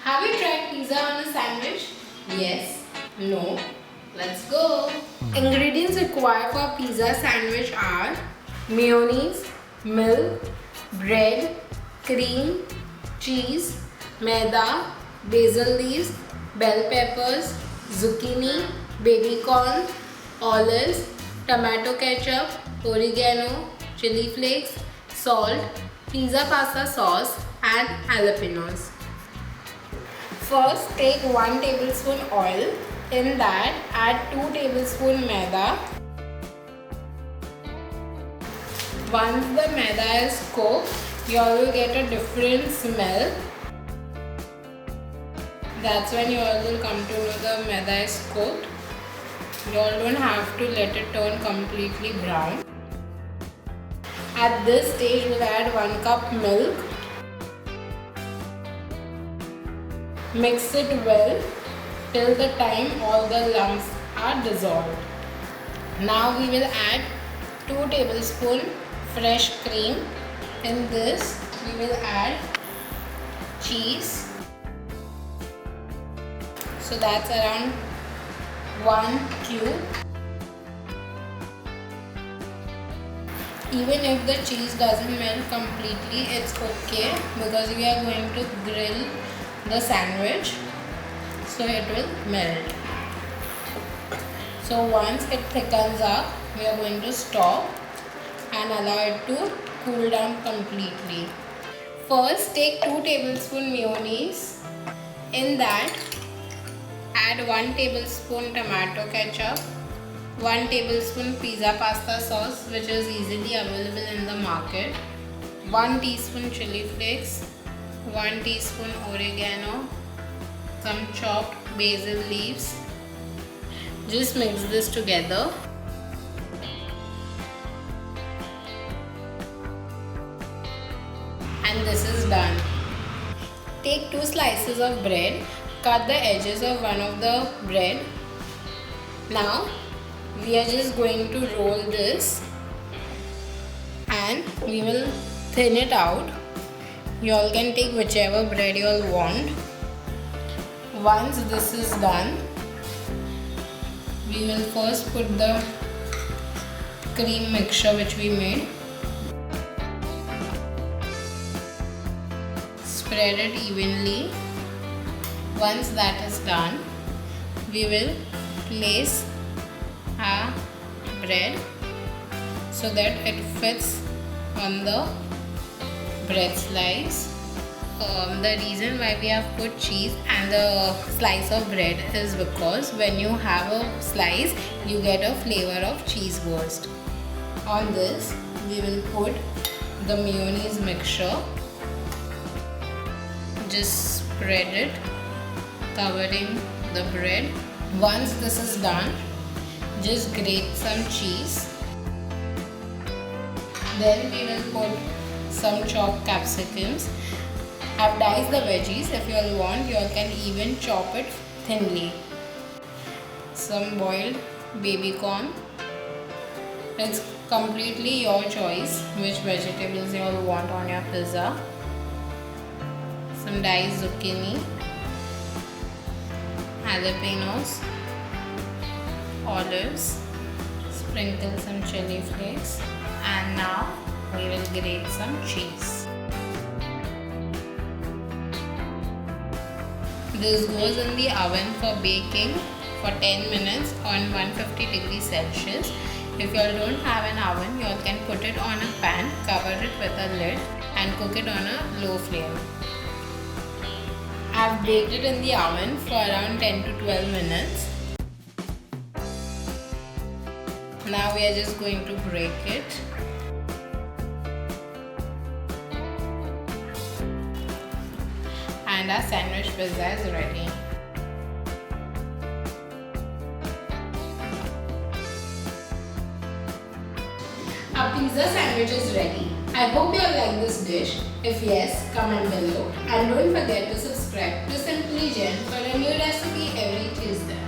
Have you tried pizza on a sandwich? Yes? No? Let's go! Ingredients required for pizza sandwich are mayonnaise, milk, bread, cream, cheese, maida, basil leaves, bell peppers, zucchini, baby corn, olives, tomato ketchup, oregano, chili flakes, salt, pizza pasta sauce and jalapenos. First, take 1 tablespoon oil. In that, add 2 tablespoon maida. Once the maida is cooked, you all will get a different smell. That's when you all will come to know the maida is cooked. You all don't have to let it turn completely brown. At this stage, we'll add 1 cup milk. Mix it well till the time all the lumps are dissolved. Now we will add 2 tablespoons fresh cream. In this we will add cheese. So that's around 1 cube. Even if the cheese doesn't melt completely, it's okay because we are going to grill the sandwich, so it will melt. So once it thickens up, we are going to stop and allow it to cool down completely. First, take 2 tablespoons mayonnaise. In that, add 1 tablespoon tomato ketchup, 1 tablespoon pizza pasta sauce, which is easily available in the market, 1 teaspoon chilli flakes, 1 teaspoon oregano, some chopped basil leaves. Just mix this together. And this is done. Take 2 slices of bread, cut the edges of one of the bread. Now we are just going to roll this and we will thin it out. You all can take whichever bread you all want. Once this is done, we will first put the cream mixture which we made. Spread it evenly. Once that is done, we will place our bread so that it fits on the bread slice. The reason why we have put cheese and the slice of bread is because when you have a slice, you get a flavor of cheese burst. On this, we will put the mayonnaise mixture. Just spread it, covering the bread. Once this is done, just grate some cheese. Then we will put some chopped capsicums. I've diced the veggies. If you all want, you all can even chop it thinly. Some boiled baby corn. It's completely your choice which vegetables you all want on your pizza. Some diced zucchini, jalapenos, olives, sprinkle some chili flakes, and now we will grate some cheese. This goes in the oven for baking for 10 minutes on 150 degrees Celsius. If you all don't have an oven, you all can put it on a pan, cover it with a lid and cook it on a low flame. I've baked it in the oven for around 10 to 12 minutes. Now we are just going to break it. And our sandwich pizza is ready. Our pizza sandwich is ready. I hope you all like this dish. If yes, comment below and don't forget to subscribe to Simply Jain for a new recipe every Tuesday.